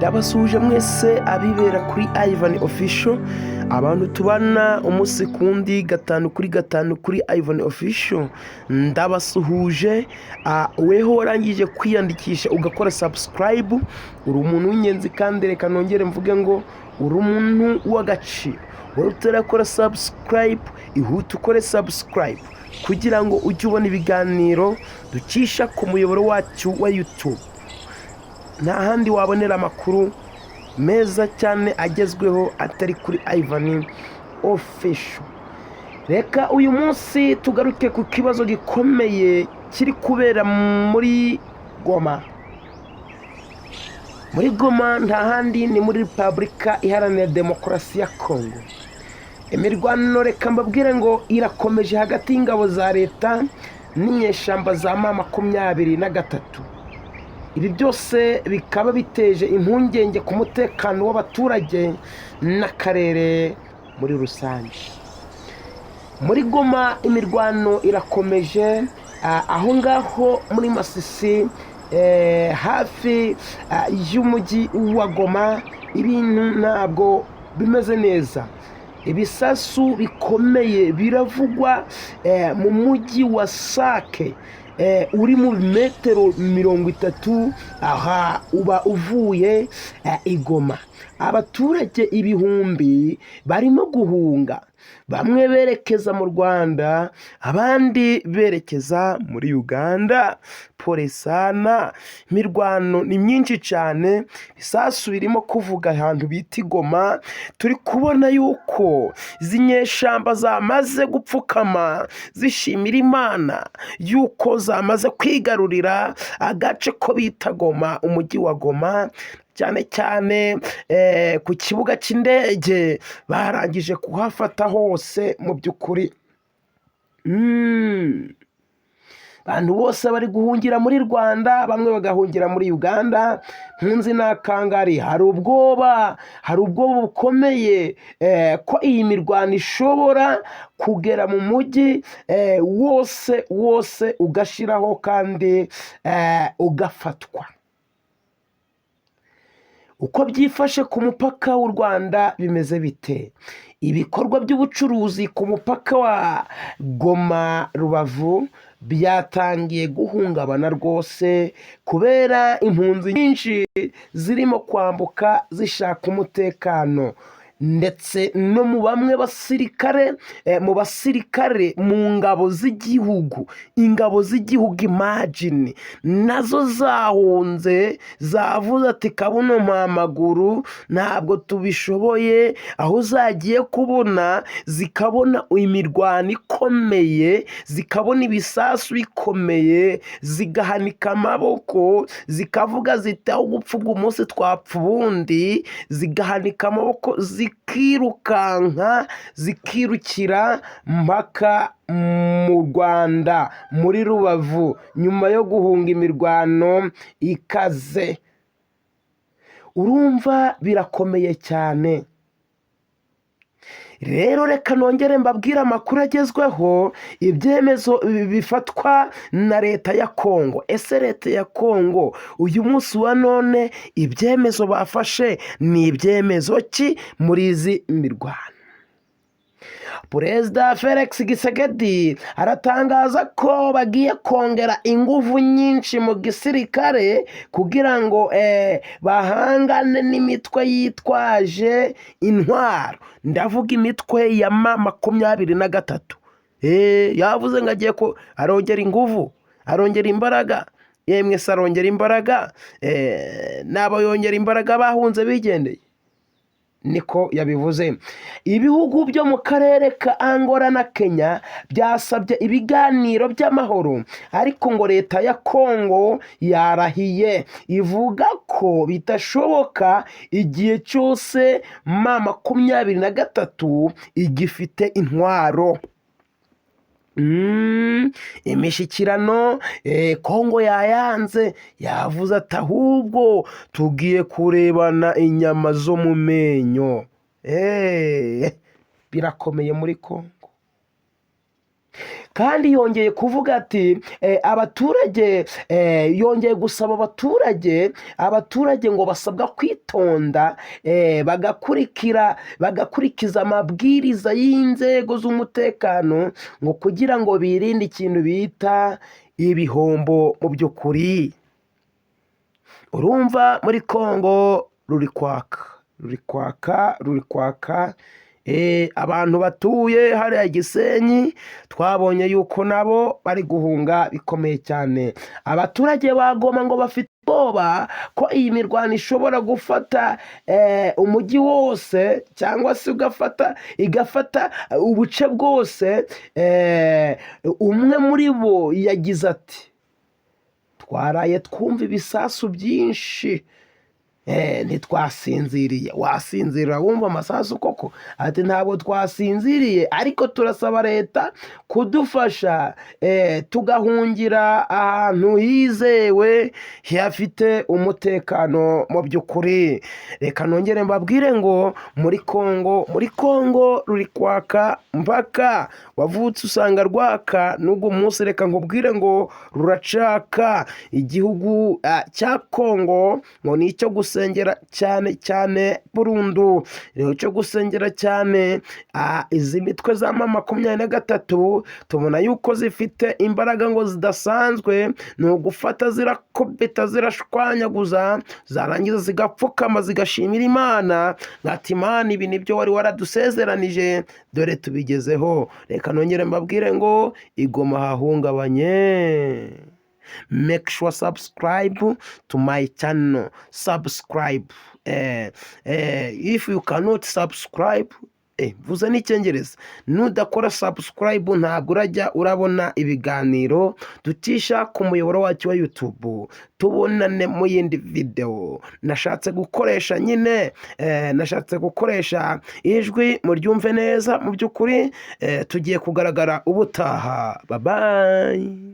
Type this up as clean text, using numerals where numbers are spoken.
ndabasuje mwese abibera kuri Ivan Official, abantu tubana umunsi kundi gatanu kuri Ivan Official. Ndabasuhuje weho warangije kwiyandikisha ugakora subscribe, uri umuntu w'ingenzi kandi reka nongere mvuge ngo uri umuntu w'agaciro. Wowe utarakora subscribe, ihute ukore subscribe kugira ngo ujye ubona ibiganiro ducisha ku muyoboro wacu wa YouTube. Nta handi wabonera amakuru meza cyane agezweho atari kuri Ivan Official. Reka uyu munsi tugaruke ku kibazo gikomeye kiri kubera muri Goma. Muri Goma nta handi ni muri Repubulika Iharanira Demokarasi ya Kongo. Imirwano reka mbabwire ngo irakomeje hagati y'ingabo za leta n'inyeshyamba za M23. Ibi byose bikaba biteje impungenge ku mutekano w'abaturage n'akarere muri rusange. Muri Goma imirwano irakomeje, aho ngaho muri Masisi, hafi y'umujyi wa Goma ibintu ntabwo bimeze neza. Ibisasu bikomeye biravugwa mu mujyi wa Sake, uri mu metero 30 aha uba uvuye i Goma. Abaturage ibihumbi barimo guhunga, bamwe berekeza mu Rwanda, abandi berekeza muri Uganda. Pole sana, imirwano ni myinshi cyane, bisasu birimo kuvuga ahantu bita i Goma. Turi kubona yuko izi nyeshyamba zamaze gupfukama zishimira Imana yuko zamaze kwigarurira agace ko bita Goma, umujyi wa Goma, cyane cyane ku kibuga cy'indege barangije kuhafata hose. Mu by'ukuri abantu bose bari guhungira muri Rwanda, bamwe bagahungira muri Uganda. Nkunzi n'akangari, hari ubwoba bukomeye ko iyi mirwano ishobora kugera mu mujyi wose ugashiraho kandi ugafatwa. Uko byifashe ku mupaka w'u Rwanda bimeze bite? Ibikorwa by'ubucuruzi ku mupaka wa Goma Rubavu byatangiye guhungabana rwose kubera impunzi nyinshi zirimo kwambuka zishaka umutekano, ndetse no mu bamwe basirikare, mu ngabo z'igihugu, ingabo z'igihugu imagine nazo zahunze, zavuze ati kabuno mpamaguru ntabwo tubishoboye. Aho zagiye kubona zikabona imirwano ikomeye, zikabona ibisasu bikomeye, zigahanika amaboko, zikavuga ziti aho gupfa umunsi twapfa ubundi, zigahanika amaboko, zikirukanka, zikirukira mpaka mu Rwanda muri Rubavu nyuma yo guhunga imirwano ikaze. Urumva birakomeye cyane. Rero reka nongere mbabwire amakuru agezweho, ibyemezo bifatwa na leta ya Kongo. Ese leta ya Kongo uyu munsi wa none ibyemezo bafashe ni ibyemezo ki muri izi mirwano? Perezida Felix Tshisekedi aratangaza ko bagiye kongera ingufu nyinshi mu gisirikare kugira ngo bahangane n'imitwe yitwaje intwaro. Ndavuga imitwe ya M23. Yavuze ngo agiye ko arongera ingufu, arongera imbaraga. Yemwe se arongera imbaraga, nabo yongera imbaraga bahunze bigendeye, niko yabivuze. Ibihugu byo mu karere ka Angola na Kenya byasabye ibiganiro by'amahoro, ariko ngo leta ya Kongo yarahiye ivuga ko bitashoboka igihe cyose M23 igifite intwaro. Imishyikirano Kongo yayanze, yavuze ati ahubwo tugiye kurebana inyama zo mu menyo. Birakomeye muri Kongo. kandi yongeye kuvuga ati abaturage, yongeye gusaba abaturage ngo basabwa kwitonda, bagakurikiza amabwiriza y'inzego z'umutekano ngo kugira ngo birinde ikintu bita ibihombo mu by'ukuri. Urumva muri Kongo ruri kwaka. Abantu batuye hariya Gisenyi twabonye yuko nabo bari guhunga bikomeye cyane. Abaturage ba Goma ngo bafite ubwoba ko iyi mirwano ishobora gufata umujyi wose, cyangwa se igafata ubuce bwose. Umwe muri bo yagize ati twaraye twumva ibisasu byinshi, ntitwasinziriye. Wasinzira wumva amasasu koko? Ati ntabwo twasinziriye, ariko turasaba leta kudufasha tugahungira ahantu hizewe hafite umutekano mu by'ukuri. Reka nongere mbabwire ngo muri Kongo ruri kwaka mpaka wavutse usanga rwaka, n'ubwo munsi reka nkubwire ngo ruracaka. Igihugu cya Kongo ngo ni icyo gusengera cyane burundu, rero cyo gusengera cyane. Izi mitwe za M23 tubona yuko zifite imbaraga ngo zidasanzwe, ni ugufata zirakubita zirashwanyaguza, zarangiza zigapfukama zigashimira Imana, ngati Imana ibi nibyo wari waradusezeranije, dore tubigezeho. Reka nongere mbabwire ngo igoma hahungabanye. Make sure subscribe to my channel. Subscribe. If you cannot subscribe, vuze n'icyongereza, nudakora subscribe ntabwo urajya urabona ibiganiro ducisha ku muyoboro wacu wa YouTube. Tubonane mu yindi video. Nashatse gukoresha ijwi muryumve neza mu by'ukuri. Tugiye kugaragara ubutaha. Bye bye.